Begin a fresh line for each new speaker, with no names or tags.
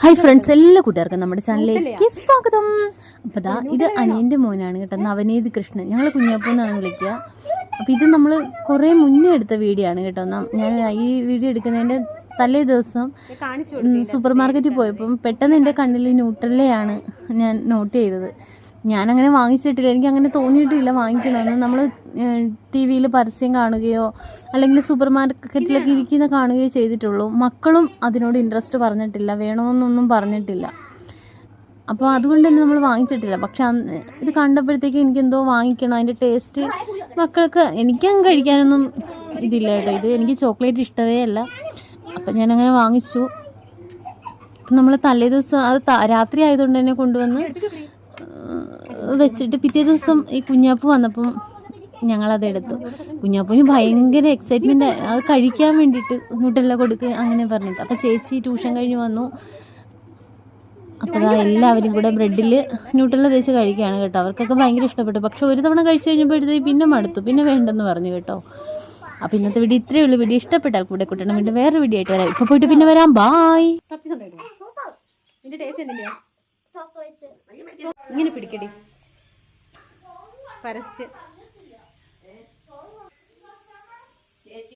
Hi friends, എല്ലാ കൂട്ടുകാർക്കും നമ്മുടെ ചാനലിലേക്ക് സ്വാഗതം. അപ്പോൾ ദാ ഇത് അനിയൻ്റെ മോനാണ് കേട്ടോ, നവനീത് കൃഷ്ണൻ. ഞങ്ങൾ കുഞ്ഞാപ്പൂ എന്നാണ് വിളിക്കുക. അപ്പോൾ ഇത് നമ്മൾ കുറേ മുന്നേ എടുത്ത വീഡിയോ ആണ് കേട്ടോ. ഞാൻ ഈ വീഡിയോ എടുക്കുന്നതിൻ്റെ തലേ ദിവസം സൂപ്പർ മാർക്കറ്റിൽ പോയപ്പം പെട്ടെന്ന് എൻ്റെ കണ്ണിൽ ന്യൂട്രല്ലയാണ് ഞാൻ നോട്ട് ചെയ്തത്. ഞാനങ്ങനെ വാങ്ങിച്ചിട്ടില്ല, എനിക്കങ്ങനെ തോന്നിയിട്ടില്ല വാങ്ങിക്കണമെന്ന്. നമ്മൾ ടി വിയിൽ പരസ്യം കാണുകയോ അല്ലെങ്കിൽ സൂപ്പർ മാർക്കറ്റിലൊക്കെ ഇരിക്കുന്ന കാണുകയോ ചെയ്തിട്ടുള്ളൂ. മക്കളും അതിനോട് ഇൻട്രസ്റ്റ് പറഞ്ഞിട്ടില്ല, വേണമെന്നൊന്നും പറഞ്ഞിട്ടില്ല. അപ്പോൾ അതുകൊണ്ട് തന്നെ നമ്മൾ വാങ്ങിച്ചിട്ടില്ല. പക്ഷെ ഇത് കണ്ടപ്പോഴത്തേക്ക് എനിക്കെന്തോ വാങ്ങിക്കണം, അതിൻ്റെ ടേസ്റ്റ് മക്കൾക്ക്. എനിക്കങ്ങ് കഴിക്കാനൊന്നും ഇതില്ല കേട്ടോ. ഇത് എനിക്ക് ചോക്ലേറ്റ് ഇഷ്ടമേ അല്ല. അപ്പം ഞാനങ്ങനെ വാങ്ങിച്ചു. നമ്മൾ തലേ ദിവസം അത് രാത്രി ആയതുകൊണ്ട് തന്നെ കൊണ്ടുവന്ന് വെച്ചിട്ട് പിറ്റേ ദിവസം ഈ കുഞ്ഞാപ്പൂ വന്നപ്പം ഞങ്ങളതെടുത്തു. കുഞ്ഞാപ്പൂവിന് ഭയങ്കര എക്സൈറ്റ്മെൻറ്റ്, അത് കഴിക്കാൻ വേണ്ടിയിട്ട് ന്യൂട്ടെല്ലാം കൊടുക്കുക അങ്ങനെ പറഞ്ഞിട്ട്. അപ്പോൾ ചേച്ചി ട്യൂഷൻ കഴിഞ്ഞ് വന്നു. അപ്പോൾ എല്ലാവരും കൂടെ ബ്രെഡിൽ ന്യൂട്ടെല്ല തേച്ച് കഴിക്കുകയാണ് കേട്ടോ. അവർക്കൊക്കെ ഭയങ്കര ഇഷ്ടപ്പെട്ടു. പക്ഷെ ഒരു തവണ കഴിച്ച് കഴിഞ്ഞപ്പോഴത്തേക്ക് പിന്നെ മടുത്തു, പിന്നെ വേണ്ടെന്ന് പറഞ്ഞു കേട്ടോ. അപ്പോൾ ഇന്നത്തെ വീഡിയോ ഇത്രയേ ഉള്ളൂ. വീഡിയോ ഇഷ്ടപ്പെട്ടാൽ കൂടെ കൂട്ടണം, വീണ്ടും വേറെ വീഡിയോ ആയിട്ട് വരാം. ഇപ്പോൾ പോയിട്ട് പിന്നെ വരാം. ബായ്. ഇങ്ങനെ പിടിക്കടി പരസ്യം.